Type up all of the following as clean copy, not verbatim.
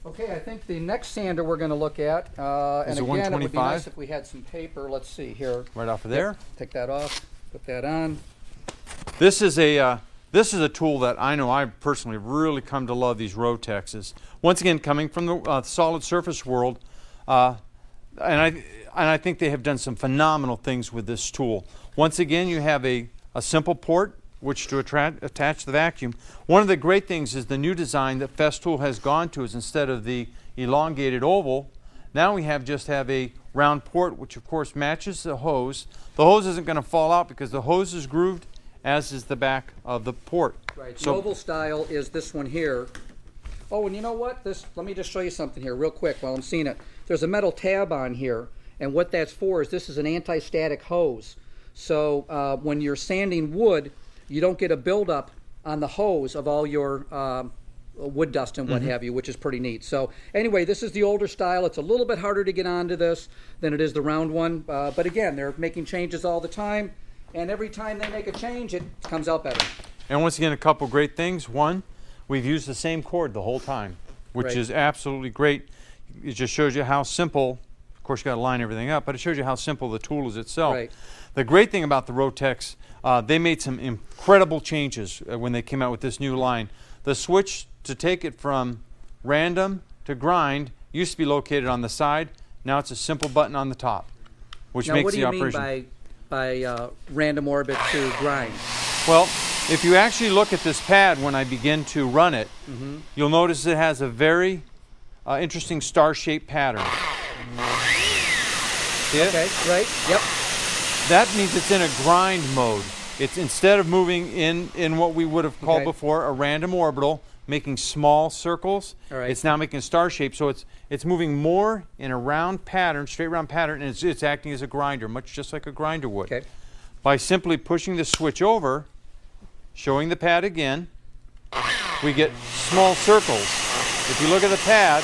Okay, I think the next sander we're going to look at, and again, it would be nice if we had some paper. Let's see here. Right off of there. Take that off. Put that on. This is a tool that I know I personally really come to love, these Rotexes. Once again, coming from the solid surface world, and I think they have done some phenomenal things with this tool. Once again, you have a simple port which to attach the vacuum. One of the great things is the new design that Festool has gone to is instead of the elongated oval, now we just have a round port, which of course matches the hose. The hose isn't going to fall out because the hose is grooved, as is the back of the port. Right. The oval style is this one here. Oh, and you know what? Let me just show you something here real quick while I'm seeing it. There's a metal tab on here, and what that's for is this is an anti-static hose. So when you're sanding wood, you don't get a buildup on the hose of all your wood dust and what have you, which is pretty neat. So anyway, this is the older style. It's a little bit harder to get onto this than it is the round one. But again, they're making changes all the time. And every time they make a change, it comes out better. And once again, a couple great things. One, we've used the same cord the whole time, which is absolutely great. It just shows you how simple, of course you got to line everything up, but it shows you how simple the tool is itself. Right. The great thing about the Rotex, they made some incredible changes when they came out with this new line. The switch to take it from random to grind used to be located on the side. Now it's a simple button on the top, which makes the operation. Now what do you mean by random orbit to grind? Well, if you actually look at this pad when I begin to run it, you'll notice it has a very interesting star-shaped pattern. See it? Okay, right, yep. That means it's in a grind mode. It's instead of moving in what we would have called before a random orbital, making small circles, it's now making a star shape. So it's moving more in a round pattern, straight round pattern, and it's acting as a grinder, much just like a grinder would. Okay. By simply pushing the switch over, showing the pad again, we get small circles. If you look at the pad,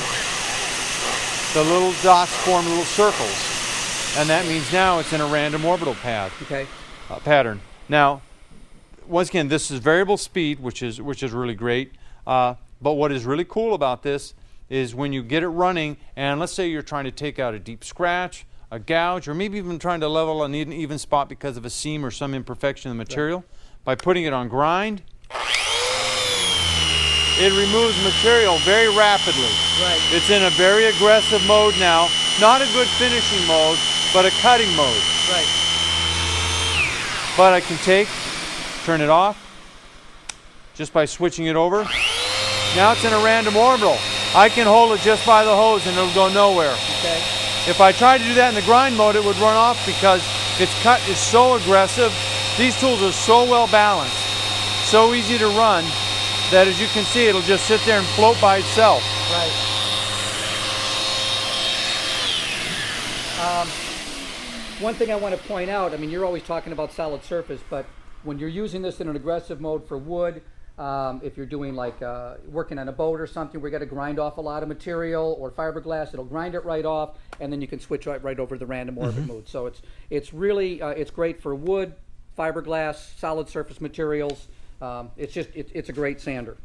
the little dots form little circles. And that means now it's in a random orbital pattern. Now, once again, this is variable speed, which is really great. But what is really cool about this is when you get it running, and let's say you're trying to take out a deep scratch, a gouge, or maybe even trying to level an even spot because of a seam or some imperfection in the material, by putting it on grind, it removes material very rapidly. Right. It's in a very aggressive mode now, not a good finishing mode, but a cutting mode. Right. But I can turn it off, just by switching it over. Now it's in a random orbital. I can hold it just by the hose and it'll go nowhere. Okay. If I tried to do that in the grind mode, it would run off because its cut is so aggressive. These tools are so well balanced, so easy to run, that as you can see, it'll just sit there and float by itself. Right. One thing I want to point out, I mean, you're always talking about solid surface, but when you're using this in an aggressive mode for wood, if you're doing like working on a boat or something, we're going to grind off a lot of material, or fiberglass, it'll grind it right off, and then you can switch right over to the random orbit mode. So it's really it's great for wood, fiberglass, solid surface materials. It's a great sander.